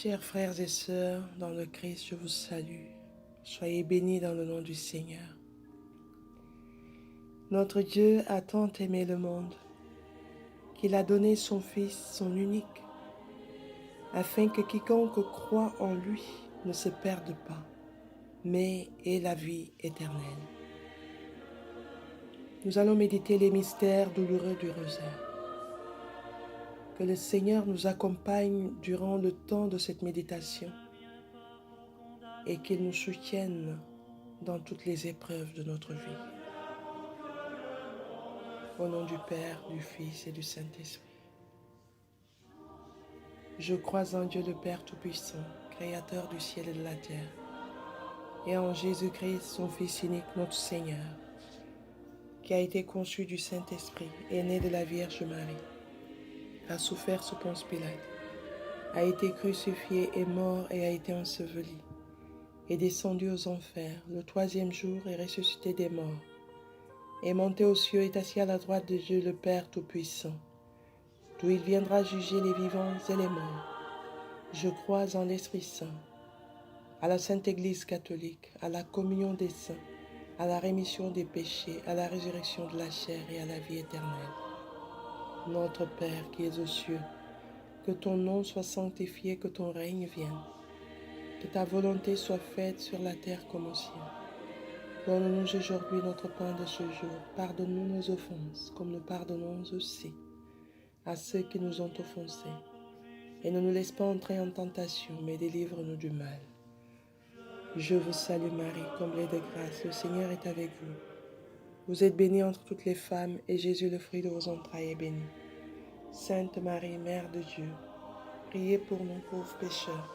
Chers frères et sœurs, dans le Christ, je vous salue. Soyez bénis dans le nom du Seigneur. Notre Dieu a tant aimé le monde qu'il a donné son Fils, son unique, afin que quiconque croit en lui ne se perde pas, mais ait la vie éternelle. Nous allons méditer les mystères douloureux du rosaire. Que le Seigneur nous accompagne durant le temps de cette méditation et qu'il nous soutienne dans toutes les épreuves de notre vie. Au nom du Père, du Fils et du Saint-Esprit. Je crois en Dieu le Père Tout-Puissant, Créateur du ciel et de la terre, et en Jésus-Christ, son Fils unique, notre Seigneur, qui a été conçu du Saint-Esprit et né de la Vierge Marie, a souffert sous Ponce Pilate, a été crucifié et mort et a été enseveli, est descendu aux enfers, le troisième jour est ressuscité des morts, est monté aux cieux et est assis à la droite de Dieu le Père Tout-Puissant, d'où il viendra juger les vivants et les morts. Je crois en l'Esprit Saint, à la Sainte Église catholique, à la communion des saints, à la rémission des péchés, à la résurrection de la chair et à la vie éternelle. Notre Père qui es aux cieux, que ton nom soit sanctifié, que ton règne vienne, que ta volonté soit faite sur la terre comme au ciel. Donne-nous aujourd'hui notre pain de ce jour. Pardonne-nous nos offenses, comme nous pardonnons aussi à ceux qui nous ont offensés. Et ne nous laisse pas entrer en tentation, mais délivre-nous du mal. Je vous salue Marie, comblée de grâce, le Seigneur est avec vous. Vous êtes bénie entre toutes les femmes, et Jésus, le fruit de vos entrailles, est béni. Sainte Marie, Mère de Dieu, priez pour nous pauvres pécheurs,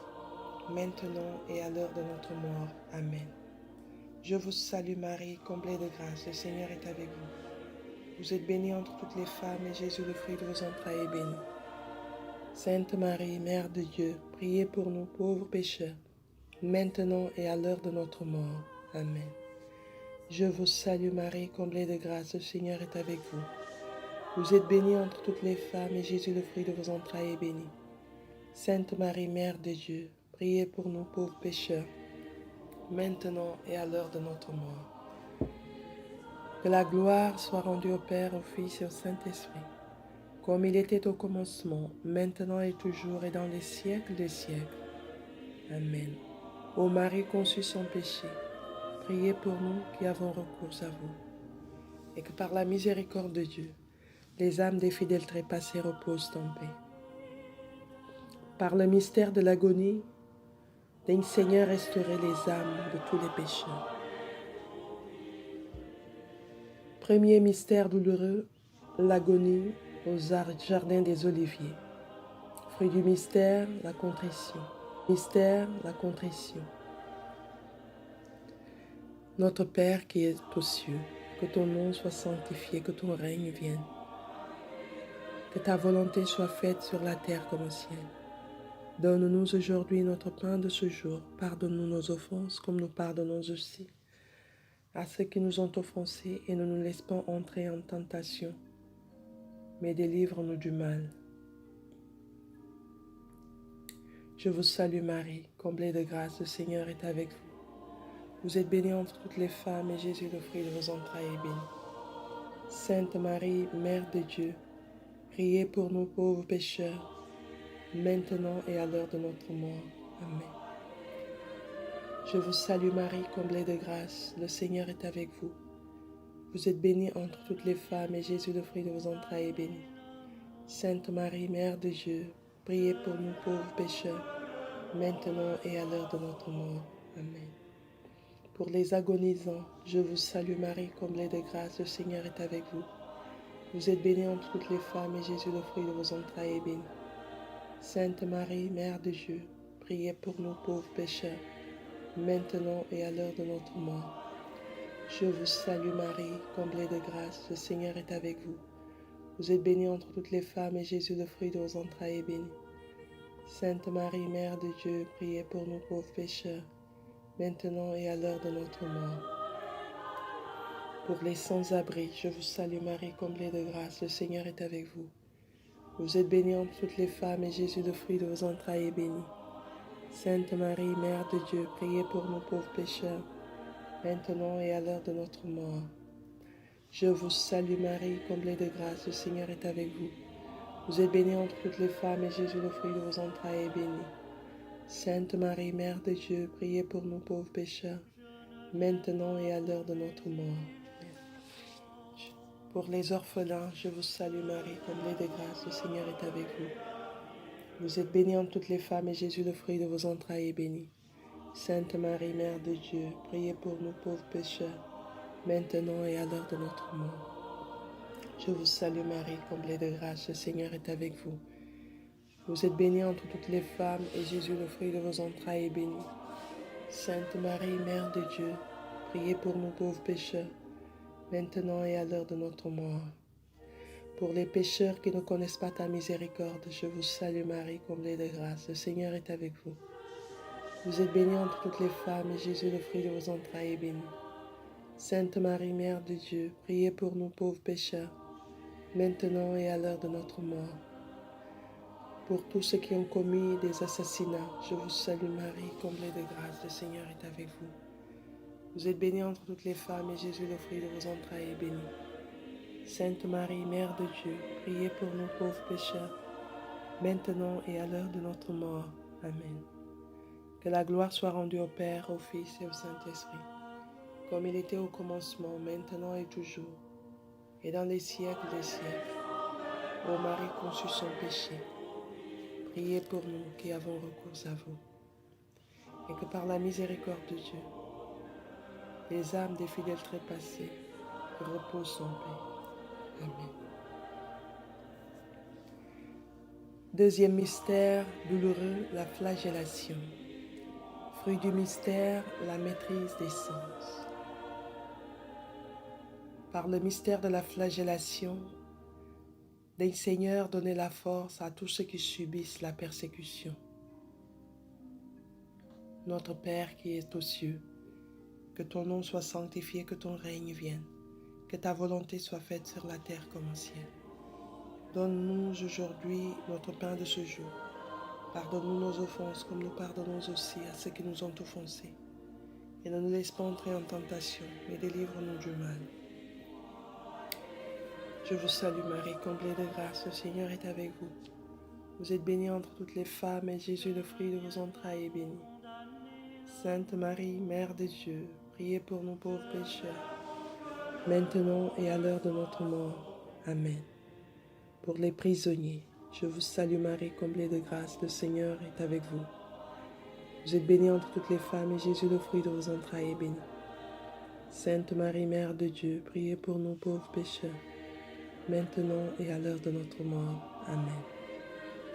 maintenant et à l'heure de notre mort. Amen. Je vous salue Marie, comblée de grâce, le Seigneur est avec vous. Vous êtes bénie entre toutes les femmes, et Jésus, le fruit de vos entrailles, est béni. Sainte Marie, Mère de Dieu, priez pour nous pauvres pécheurs, maintenant et à l'heure de notre mort. Amen. Je vous salue Marie, comblée de grâce, le Seigneur est avec vous. Vous êtes bénie entre toutes les femmes, et Jésus, le fruit de vos entrailles, est béni. Sainte Marie, Mère de Dieu, priez pour nous pauvres pécheurs, maintenant et à l'heure de notre mort. Que la gloire soit rendue au Père, au Fils et au Saint-Esprit, comme il était au commencement, maintenant et toujours, et dans les siècles des siècles. Amen. Ô Marie conçue sans péché, priez pour nous qui avons recours à vous. Et que par la miséricorde de Dieu, les âmes des fidèles trépassés reposent en paix. Par le mystère de l'agonie, daigne Seigneur restaurer les âmes de tous les pécheurs. Premier mystère douloureux, l'agonie au jardin des Oliviers. Fruit du mystère, la contrition. Mystère, la contrition. Notre Père qui es aux cieux, que ton nom soit sanctifié, que ton règne vienne. Que ta volonté soit faite sur la terre comme au ciel. Donne-nous aujourd'hui notre pain de ce jour. Pardonne-nous nos offenses comme nous pardonnons aussi à ceux qui nous ont offensés, et ne nous laisse pas entrer en tentation, mais délivre-nous du mal. Je vous salue Marie, comblée de grâce, le Seigneur est avec vous. Vous êtes bénie entre toutes les femmes, et Jésus, le fruit de vos entrailles, est béni. Sainte Marie, Mère de Dieu, priez pour nous pauvres pécheurs, maintenant et à l'heure de notre mort. Amen. Je vous salue Marie, comblée de grâce, le Seigneur est avec vous. Vous êtes bénie entre toutes les femmes, et Jésus, le fruit de vos entrailles, est béni. Sainte Marie, Mère de Dieu, priez pour nous pauvres pécheurs, maintenant et à l'heure de notre mort. Amen. Pour les agonisants, je vous salue Marie, comblée de grâce, le Seigneur est avec vous. Vous êtes bénie entre toutes les femmes, et Jésus, le fruit de vos entrailles, est béni. Sainte Marie, Mère de Dieu, priez pour nous pauvres pécheurs, maintenant et à l'heure de notre mort. Je vous salue Marie, comblée de grâce, le Seigneur est avec vous. Vous êtes bénie entre toutes les femmes, et Jésus, le fruit de vos entrailles, est béni. Sainte Marie, Mère de Dieu, priez pour nous pauvres pécheurs, maintenant et à l'heure de notre mort. Pour les sans-abri, je vous salue Marie, comblée de grâce, le Seigneur est avec vous. Vous êtes bénie entre toutes les femmes, et Jésus, le fruit de vos entrailles, est béni. Sainte Marie, Mère de Dieu, priez pour nous pauvres pécheurs, maintenant et à l'heure de notre mort. Je vous salue Marie, comblée de grâce, le Seigneur est avec vous. Vous êtes bénie entre toutes les femmes, et Jésus, le fruit de vos entrailles, est béni. Sainte Marie, Mère de Dieu, priez pour nous pauvres pécheurs, maintenant et à l'heure de notre mort. Pour les orphelins, je vous salue Marie, comblée de grâce, le Seigneur est avec vous. Vous êtes bénie entre toutes les femmes, et Jésus, le fruit de vos entrailles, est béni. Sainte Marie, Mère de Dieu, priez pour nous pauvres pécheurs, maintenant et à l'heure de notre mort. Je vous salue Marie, comblée de grâce, le Seigneur est avec vous. Vous êtes bénie entre toutes les femmes, et Jésus, le fruit de vos entrailles, est béni. Sainte Marie, Mère de Dieu, priez pour nous pauvres pécheurs, maintenant et à l'heure de notre mort. Pour les pécheurs qui ne connaissent pas ta miséricorde, je vous salue Marie, comblée de grâce, le Seigneur est avec vous. Vous êtes bénie entre toutes les femmes, et Jésus, le fruit de vos entrailles, est béni. Sainte Marie, Mère de Dieu, priez pour nous pauvres pécheurs, maintenant et à l'heure de notre mort. Pour tous ceux qui ont commis des assassinats, je vous salue Marie, comblée de grâce, le Seigneur est avec vous. Vous êtes bénie entre toutes les femmes, et Jésus, le fruit de vos entrailles, est béni. Sainte Marie, Mère de Dieu, priez pour nous pauvres pécheurs, maintenant et à l'heure de notre mort. Amen. Que la gloire soit rendue au Père, au Fils et au Saint-Esprit, comme il était au commencement, maintenant et toujours, et dans les siècles des siècles. Ô Marie conçue sans péché, priez pour nous qui avons recours à vous, et que par la miséricorde de Dieu, les âmes des fidèles trépassés reposent en paix. Amen. Deuxième mystère douloureux, la flagellation. Fruit du mystère, la maîtrise des sens. Par le mystère de la flagellation, des Seigneur, donnez la force à tous ceux qui subissent la persécution. Notre Père qui est aux cieux, que ton nom soit sanctifié, que ton règne vienne, que ta volonté soit faite sur la terre comme au ciel. Donne-nous aujourd'hui notre pain de ce jour. Pardonne-nous nos offenses comme nous pardonnons aussi à ceux qui nous ont offensés. Et ne nous laisse pas entrer en tentation, mais délivre-nous du mal. Je vous salue Marie, comblée de grâce, le Seigneur est avec vous. Vous êtes bénie entre toutes les femmes, et Jésus, le fruit de vos entrailles, est béni. Sainte Marie, Mère de Dieu, priez pour nous pauvres pécheurs, maintenant et à l'heure de notre mort. Amen. Pour les prisonniers, je vous salue Marie, comblée de grâce, le Seigneur est avec vous. Vous êtes bénie entre toutes les femmes, et Jésus, le fruit de vos entrailles, est béni. Sainte Marie, Mère de Dieu, priez pour nous pauvres pécheurs, maintenant et à l'heure de notre mort. Amen.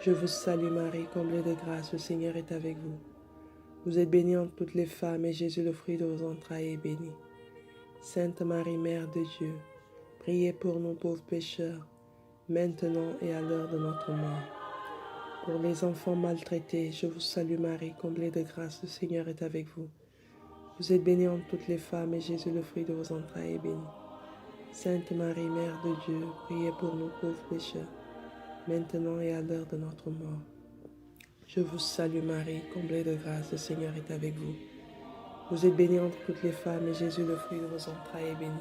Je vous salue Marie, comblée de grâce, le Seigneur est avec vous. Vous êtes bénie entre toutes les femmes, et Jésus, le fruit de vos entrailles, est béni. Sainte Marie, Mère de Dieu, priez pour nous pauvres pécheurs, maintenant et à l'heure de notre mort. Pour les enfants maltraités, je vous salue Marie, comblée de grâce, le Seigneur est avec vous. Vous êtes bénie entre toutes les femmes, et Jésus, le fruit de vos entrailles, est béni. Sainte Marie, Mère de Dieu, priez pour nous pauvres pécheurs, maintenant et à l'heure de notre mort. Je vous salue Marie, comblée de grâce, le Seigneur est avec vous. Vous êtes bénie entre toutes les femmes, et Jésus, le fruit de vos entrailles, est béni.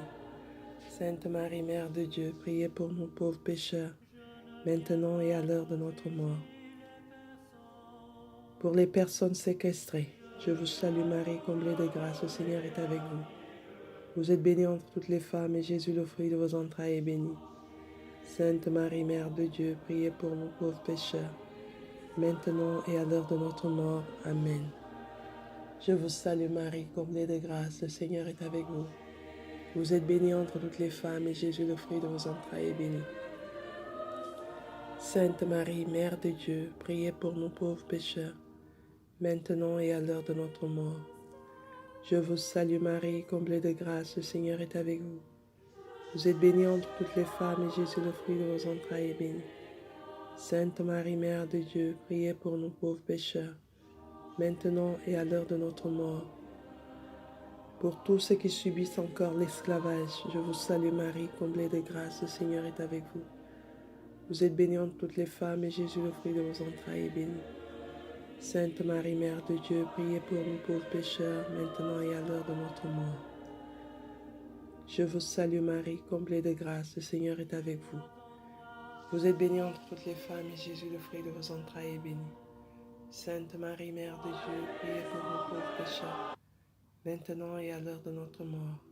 Sainte Marie, Mère de Dieu, priez pour nous pauvres pécheurs, maintenant et à l'heure de notre mort. Pour les personnes séquestrées, je vous salue Marie, comblée de grâce, le Seigneur est avec vous. Vous êtes bénie entre toutes les femmes, et Jésus, le fruit de vos entrailles, est béni. Sainte Marie, Mère de Dieu, priez pour nous pauvres pécheurs, maintenant et à l'heure de notre mort. Amen. Je vous salue Marie, comblée de grâce, le Seigneur est avec vous. Vous êtes bénie entre toutes les femmes, et Jésus, le fruit de vos entrailles, est béni. Sainte Marie, Mère de Dieu, priez pour nous pauvres pécheurs, maintenant et à l'heure de notre mort. Je vous salue Marie, comblée de grâce, le Seigneur est avec vous. Vous êtes bénie entre toutes les femmes, et Jésus, le fruit de vos entrailles, est béni. Sainte Marie, Mère de Dieu, priez pour nous pauvres pécheurs, maintenant et à l'heure de notre mort. Pour tous ceux qui subissent encore l'esclavage, je vous salue Marie, comblée de grâce, le Seigneur est avec vous. Vous êtes bénie entre toutes les femmes, et Jésus, le fruit de vos entrailles, est béni. Sainte Marie, Mère de Dieu, priez pour nous pauvres pécheurs, maintenant et à l'heure de notre mort. Je vous salue Marie, comblée de grâce, le Seigneur est avec vous. Vous êtes bénie entre toutes les femmes, et Jésus, le fruit de vos entrailles, est béni. Sainte Marie, Mère de Dieu, priez pour nous pauvres pécheurs, maintenant et à l'heure de notre mort.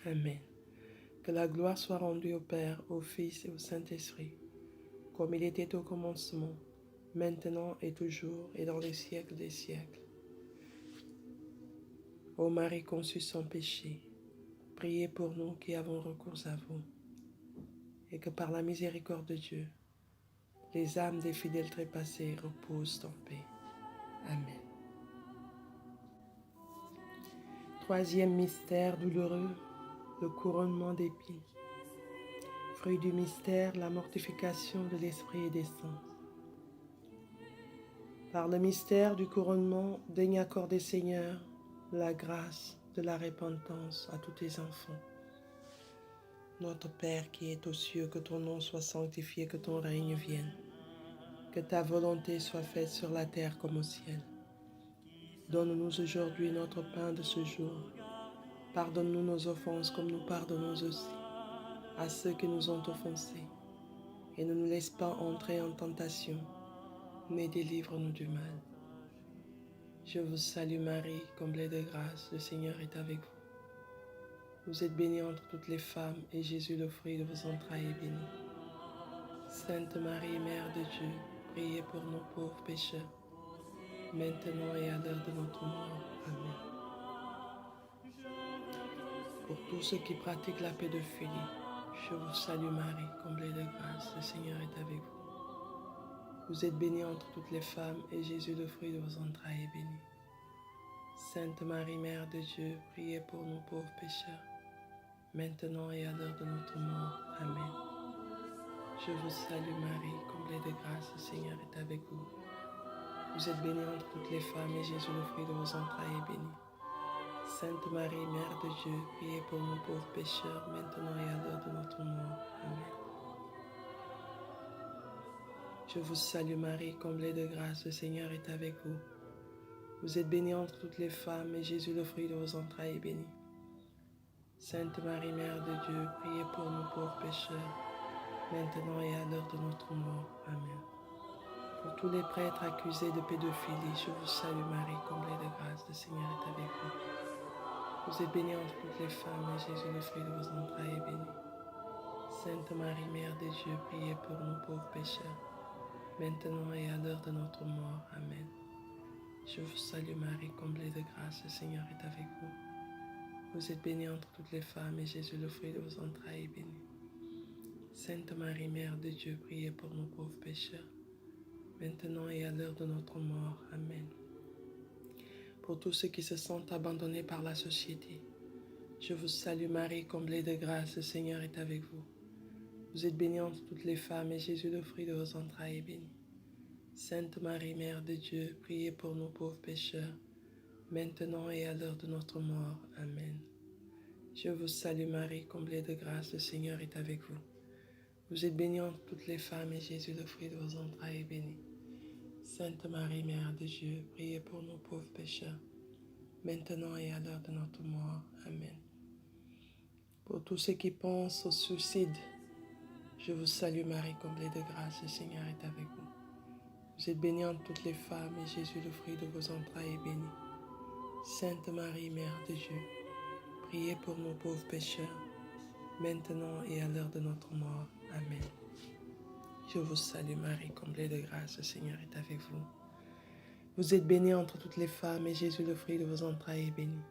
Amen. Que la gloire soit rendue au Père, au Fils et au Saint-Esprit, comme il était au commencement, maintenant et toujours, et dans les siècles des siècles. Ô Marie conçue sans péché, priez pour nous qui avons recours à vous, et que par la miséricorde de Dieu, les âmes des fidèles trépassés reposent en paix. Amen. Troisième mystère douloureux, le couronnement d'épines. Fruit du mystère, la mortification de l'esprit et des sens. Par le mystère du couronnement, daigne accorder, Seigneur, la grâce de la repentance à tous tes enfants. Notre Père qui es aux cieux, que ton nom soit sanctifié, que ton règne vienne. Que ta volonté soit faite sur la terre comme au ciel. Donne-nous aujourd'hui notre pain de ce jour. Pardonne-nous nos offenses comme nous pardonnons aussi à ceux qui nous ont offensés. Et ne nous laisse pas entrer en tentation, mais délivre-nous du mal. Je vous salue Marie, comblée de grâce, le Seigneur est avec vous. Vous êtes bénie entre toutes les femmes, et Jésus, le fruit de vos entrailles, est béni. Sainte Marie, Mère de Dieu, priez pour nos pauvres pécheurs, maintenant et à l'heure de notre mort. Amen. Pour tous ceux qui pratiquent la pédophilie, je vous salue Marie, comblée de grâce, le Seigneur est avec vous. Vous êtes bénie entre toutes les femmes, et Jésus, le fruit de vos entrailles, est béni. Sainte Marie, Mère de Dieu, priez pour nous pauvres pécheurs, maintenant et à l'heure de notre mort. Amen. Je vous salue Marie, comblée de grâce, le Seigneur est avec vous. Vous êtes bénie entre toutes les femmes, et Jésus, le fruit de vos entrailles, est béni. Sainte Marie, Mère de Dieu, priez pour nous pauvres pécheurs, maintenant et à l'heure de notre mort. Amen. Je vous salue Marie, comblée de grâce, le Seigneur est avec vous. Vous êtes bénie entre toutes les femmes, et Jésus, le fruit de vos entrailles, est béni. Sainte Marie, Mère de Dieu, priez pour nous pauvres pécheurs, maintenant et à l'heure de notre mort. Amen. Pour tous les prêtres accusés de pédophilie, je vous salue Marie, comblée de grâce, le Seigneur est avec vous. Vous êtes bénie entre toutes les femmes, et Jésus, le fruit de vos entrailles, est béni. Sainte Marie, Mère de Dieu, priez pour nous pauvres pécheurs, maintenant et à l'heure de notre mort. Amen. Je vous salue Marie, comblée de grâce, le Seigneur est avec vous. Vous êtes bénie entre toutes les femmes, et Jésus, le fruit de vos entrailles, est béni. Sainte Marie, Mère de Dieu, priez pour nous pauvres pécheurs, maintenant et à l'heure de notre mort. Amen. Pour tous ceux qui se sentent abandonnés par la société, je vous salue Marie, comblée de grâce, le Seigneur est avec vous. Vous êtes bénie entre toutes les femmes, et Jésus, le fruit de vos entrailles, est béni. Sainte Marie, Mère de Dieu, priez pour nous pauvres pécheurs, maintenant et à l'heure de notre mort. Amen. Je vous salue Marie, comblée de grâce, le Seigneur est avec vous. Vous êtes bénie entre toutes les femmes, et Jésus, le fruit de vos entrailles, est béni. Sainte Marie, Mère de Dieu, priez pour nous pauvres pécheurs, maintenant et à l'heure de notre mort. Amen. Pour tous ceux qui pensent au suicide, je vous salue Marie, comblée de grâce, le Seigneur est avec vous. Vous êtes bénie entre toutes les femmes, et Jésus, le fruit de vos entrailles, est béni. Sainte Marie, Mère de Dieu, priez pour nous pauvres pécheurs, maintenant et à l'heure de notre mort. Amen. Je vous salue Marie, comblée de grâce, le Seigneur est avec vous. Vous êtes bénie entre toutes les femmes, et Jésus, le fruit de vos entrailles, est béni.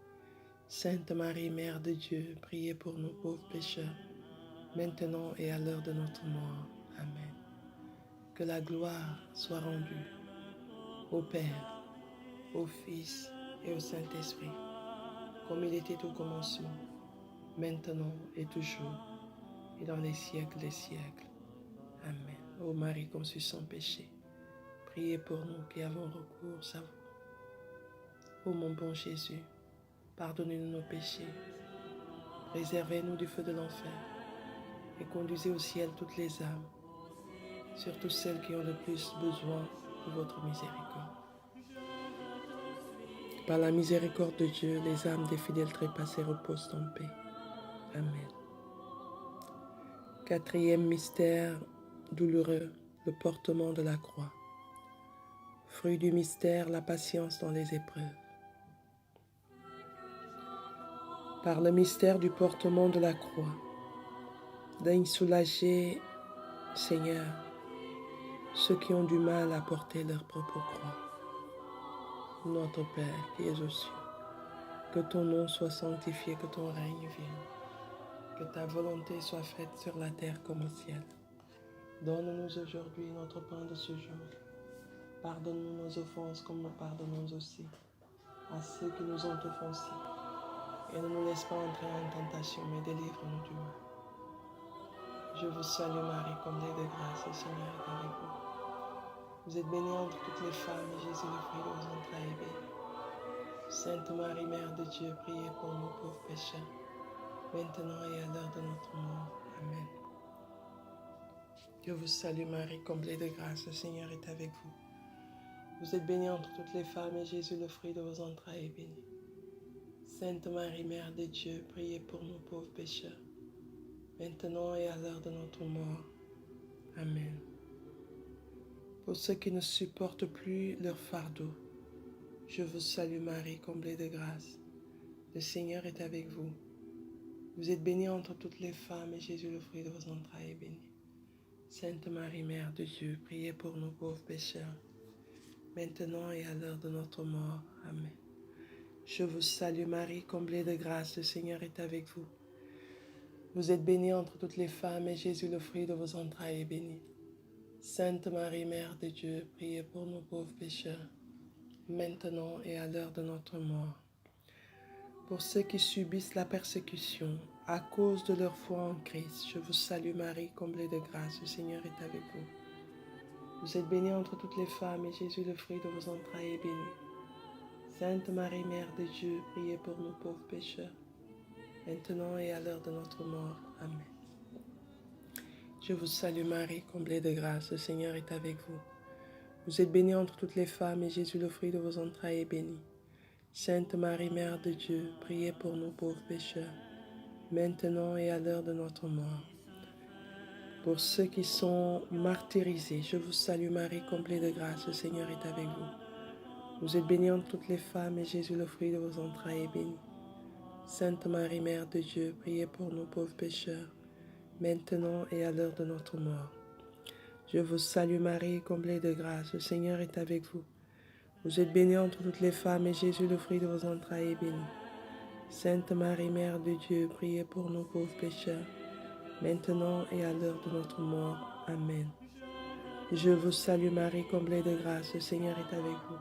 Sainte Marie, Mère de Dieu, priez pour nous pauvres pécheurs, maintenant et à l'heure de notre mort. Amen. Que la gloire soit rendue au Père, au Fils et au Saint-Esprit, comme il était au commencement, maintenant et toujours, et dans les siècles des siècles. Amen. Ô Marie conçue sans péché, priez pour nous qui avons recours à vous. Ô mon bon Jésus, pardonnez-nous nos péchés, préservez-nous du feu de l'enfer, et conduisez au ciel toutes les âmes, surtout celles qui ont le plus besoin de votre miséricorde. Par la miséricorde de Dieu, les âmes des fidèles trépassés reposent en paix. Amen. Quatrième mystère douloureux, le portement de la croix. Fruit du mystère, la patience dans les épreuves. Par le mystère du portement de la croix, daigne soulager, Seigneur, ceux qui ont du mal à porter leur propre croix. Notre Père qui es aux cieux, que ton nom soit sanctifié, que ton règne vienne, que ta volonté soit faite sur la terre comme au ciel. Donne-nous aujourd'hui notre pain de ce jour. Pardonne-nous nos offenses comme nous pardonnons aussi à ceux qui nous ont offensés. Et ne nous laisse pas entrer en tentation, mais délivre-nous du mal. Je vous salue Marie, comblée de grâce, le Seigneur est avec vous. Vous êtes bénie entre toutes les femmes, et Jésus, le fruit de vos entrailles, est béni. Sainte Marie, Mère de Dieu, priez pour nous pauvres pécheurs, maintenant et à l'heure de notre mort. Amen. Je vous salue Marie, comblée de grâce, le Seigneur est avec vous. Vous êtes bénie entre toutes les femmes, et Jésus, le fruit de vos entrailles, est béni. Sainte Marie, Mère de Dieu, priez pour nous pauvres pécheurs, maintenant et à l'heure de notre mort. Amen. Pour ceux qui ne supportent plus leur fardeau, je vous salue Marie, comblée de grâce. Le Seigneur est avec vous. Vous êtes bénie entre toutes les femmes, et Jésus, le fruit de vos entrailles, est béni. Sainte Marie, Mère de Dieu, priez pour nous pauvres pécheurs, maintenant et à l'heure de notre mort. Amen. Je vous salue Marie, comblée de grâce, le Seigneur est avec vous. Vous êtes bénie entre toutes les femmes, et Jésus, le fruit de vos entrailles, est béni. Sainte Marie, Mère de Dieu, priez pour nous pauvres pécheurs, maintenant et à l'heure de notre mort. Pour ceux qui subissent la persécution à cause de leur foi en Christ, je vous salue Marie, comblée de grâce, le Seigneur est avec vous. Vous êtes bénie entre toutes les femmes, et Jésus, le fruit de vos entrailles, est béni. Sainte Marie, Mère de Dieu, priez pour nous pauvres pécheurs, maintenant et à l'heure de notre mort. Amen. Je vous salue Marie, comblée de grâce, le Seigneur est avec vous. Vous êtes bénie entre toutes les femmes, et Jésus, le fruit de vos entrailles, est béni. Sainte Marie, Mère de Dieu, priez pour nous pauvres pécheurs, maintenant et à l'heure de notre mort. Pour ceux qui sont martyrisés, je vous salue Marie, comblée de grâce, le Seigneur est avec vous. Vous êtes bénie entre toutes les femmes, et Jésus, le fruit de vos entrailles, est béni. Sainte Marie, Mère de Dieu, priez pour nous pauvres pécheurs, maintenant et à l'heure de notre mort. Je vous salue Marie, comblée de grâce, le Seigneur est avec vous. Vous êtes bénie entre toutes les femmes, et Jésus, le fruit de vos entrailles, est béni. Sainte Marie, Mère de Dieu, priez pour nous pauvres pécheurs, maintenant et à l'heure de notre mort. Amen. Je vous salue Marie, comblée de grâce, le Seigneur est avec vous.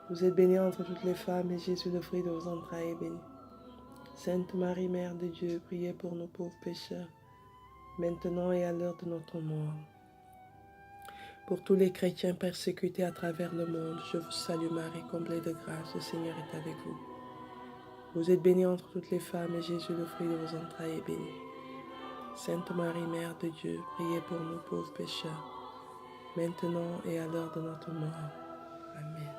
Vous êtes bénie entre toutes les femmes, et Jésus, le fruit de vos entrailles, est béni. Sainte Marie, Mère de Dieu, priez pour nous pauvres pécheurs, maintenant et à l'heure de notre mort. Pour tous les chrétiens persécutés à travers le monde, je vous salue Marie, comblée de grâce, le Seigneur est avec vous. Vous êtes bénie entre toutes les femmes, et Jésus, le fruit de vos entrailles, est béni. Sainte Marie, Mère de Dieu, priez pour nous pauvres pécheurs, maintenant et à l'heure de notre mort. Amen.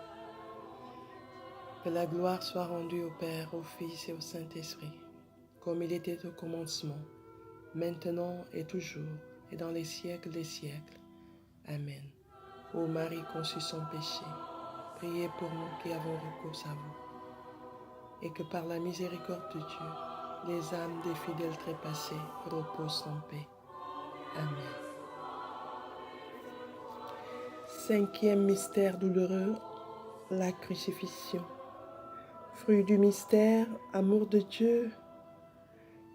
Que la gloire soit rendue au Père, au Fils et au Saint-Esprit, comme il était au commencement, maintenant et toujours, et dans les siècles des siècles. Amen. Ô Marie conçue sans péché, priez pour nous qui avons recours à vous, et que par la miséricorde de Dieu, les âmes des fidèles trépassés reposent en paix. Amen. Cinquième mystère douloureux, la crucifixion. Fruit du mystère, amour de Dieu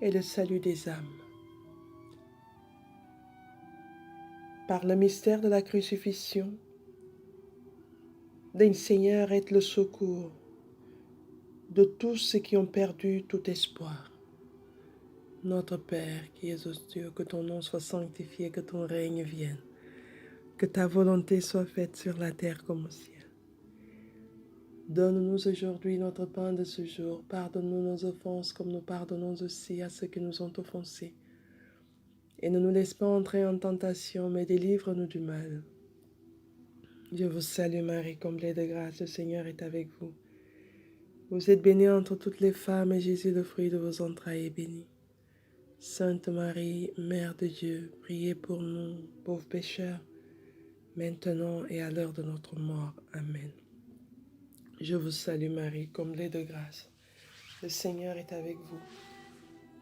et le salut des âmes. Par le mystère de la crucifixion, daigne Seigneur être le secours de tous ceux qui ont perdu tout espoir. Notre Père qui es aux cieux, que ton nom soit sanctifié, que ton règne vienne, que ta volonté soit faite sur la terre comme au ciel. Donne-nous aujourd'hui notre pain de ce jour. Pardonne-nous nos offenses comme nous pardonnons aussi à ceux qui nous ont offensés. Et ne nous laisse pas entrer en tentation, mais délivre-nous du mal. Je vous salue Marie, comblée de grâce, le Seigneur est avec vous. Vous êtes bénie entre toutes les femmes et Jésus, le fruit de vos entrailles, est béni. Sainte Marie, Mère de Dieu, priez pour nous, pauvres pécheurs, maintenant et à l'heure de notre mort. Amen. Je vous salue Marie, comblée de grâce. Le Seigneur est avec vous.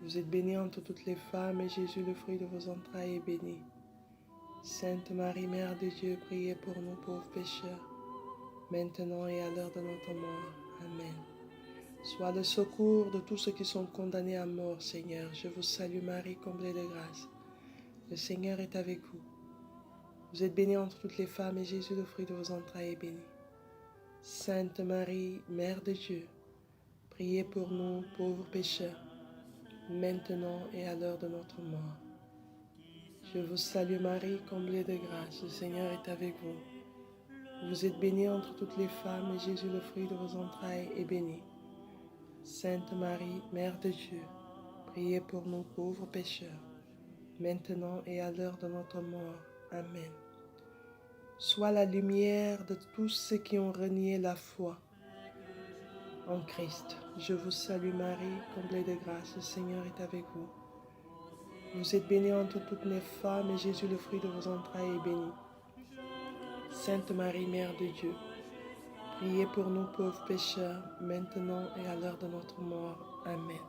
Vous êtes bénie entre toutes les femmes et Jésus, le fruit de vos entrailles, est béni. Sainte Marie, Mère de Dieu, priez pour nous pauvres pécheurs, maintenant et à l'heure de notre mort. Amen. Sois le secours de tous ceux qui sont condamnés à mort, Seigneur. Je vous salue Marie, comblée de grâce. Le Seigneur est avec vous. Vous êtes bénie entre toutes les femmes et Jésus, le fruit de vos entrailles, est béni. Sainte Marie, Mère de Dieu, priez pour nous pauvres pécheurs, maintenant et à l'heure de notre mort. Je vous salue Marie, comblée de grâce. Le Seigneur est avec vous. Vous êtes bénie entre toutes les femmes et Jésus, le fruit de vos entrailles, est béni. Sainte Marie, Mère de Dieu, priez pour nous pauvres pécheurs, maintenant et à l'heure de notre mort. Amen. Sois la lumière de tous ceux qui ont renié la foi en Christ. Je vous salue Marie, comblée de grâce, le Seigneur est avec vous. Vous êtes bénie entre toutes les femmes et Jésus, le fruit de vos entrailles, est béni. Sainte Marie, Mère de Dieu, priez pour nous pauvres pécheurs, maintenant et à l'heure de notre mort. Amen.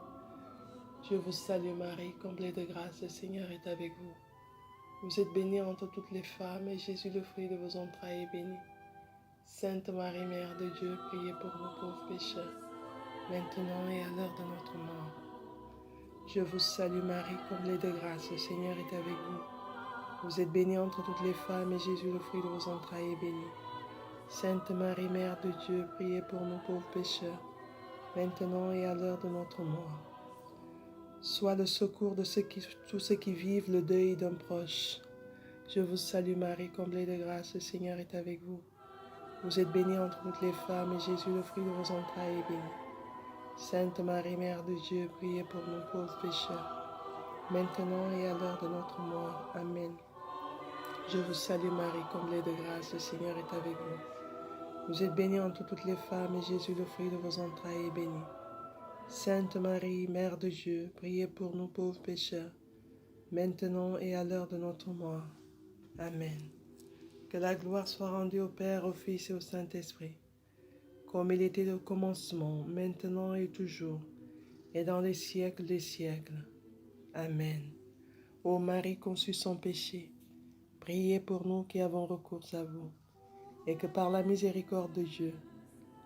Je vous salue Marie, comblée de grâce, le Seigneur est avec vous. Vous êtes bénie entre toutes les femmes et Jésus, le fruit de vos entrailles, est béni. Sainte Marie, Mère de Dieu, priez pour nous pauvres pécheurs, maintenant et à l'heure de notre mort. Je vous salue Marie, comblée de grâce, le Seigneur est avec vous. Vous êtes bénie entre toutes les femmes et Jésus, le fruit de vos entrailles, est béni. Sainte Marie, Mère de Dieu, priez pour nous pauvres pécheurs, maintenant et à l'heure de notre mort. Sois le secours de tous ceux qui vivent le deuil d'un proche. Je vous salue Marie, comblée de grâce, le Seigneur est avec vous. Vous êtes bénie entre toutes les femmes et Jésus, le fruit de vos entrailles, est béni. Sainte Marie, Mère de Dieu, priez pour nous pauvres pécheurs, maintenant et à l'heure de notre mort. Amen. Je vous salue Marie, comblée de grâce, le Seigneur est avec vous. Vous êtes bénie entre toutes les femmes et Jésus, le fruit de vos entrailles, est béni. Sainte Marie, Mère de Dieu, priez pour nous pauvres pécheurs, maintenant et à l'heure de notre mort. Amen. Que la gloire soit rendue au Père, au Fils et au Saint-Esprit, comme il était au commencement, maintenant et toujours, et dans les siècles des siècles. Amen. Ô Marie conçue sans péché, priez pour nous qui avons recours à vous, et que par la miséricorde de Dieu,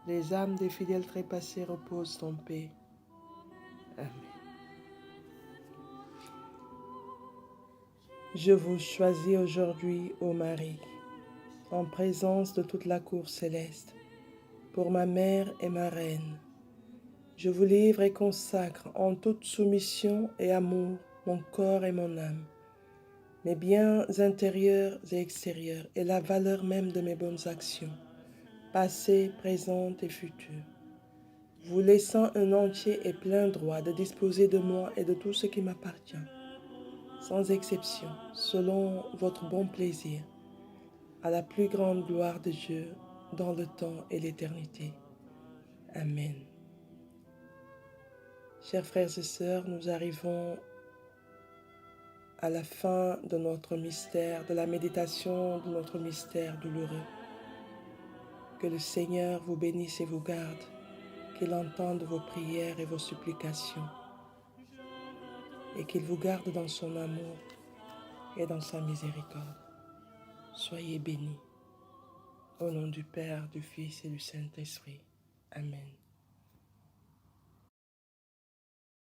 les âmes des fidèles trépassés reposent en paix. Amen. Je vous choisis aujourd'hui, ô Marie, en présence de toute la cour céleste, pour ma mère et ma reine. Je vous livre et consacre en toute soumission et amour mon corps et mon âme, mes biens intérieurs et extérieurs et la valeur même de mes bonnes actions, passées, présentes et futures, vous laissant un entier et plein droit de disposer de moi et de tout ce qui m'appartient, sans exception, selon votre bon plaisir, à la plus grande gloire de Dieu, dans le temps et l'éternité. Amen. Chers frères et sœurs, nous arrivons à la fin de notre mystère, de la méditation de notre mystère douloureux. Que le Seigneur vous bénisse et vous garde, qu'il entende vos prières et vos supplications, et qu'il vous garde dans son amour et dans sa miséricorde. Soyez bénis. Au nom du Père, du Fils et du Saint-Esprit. Amen.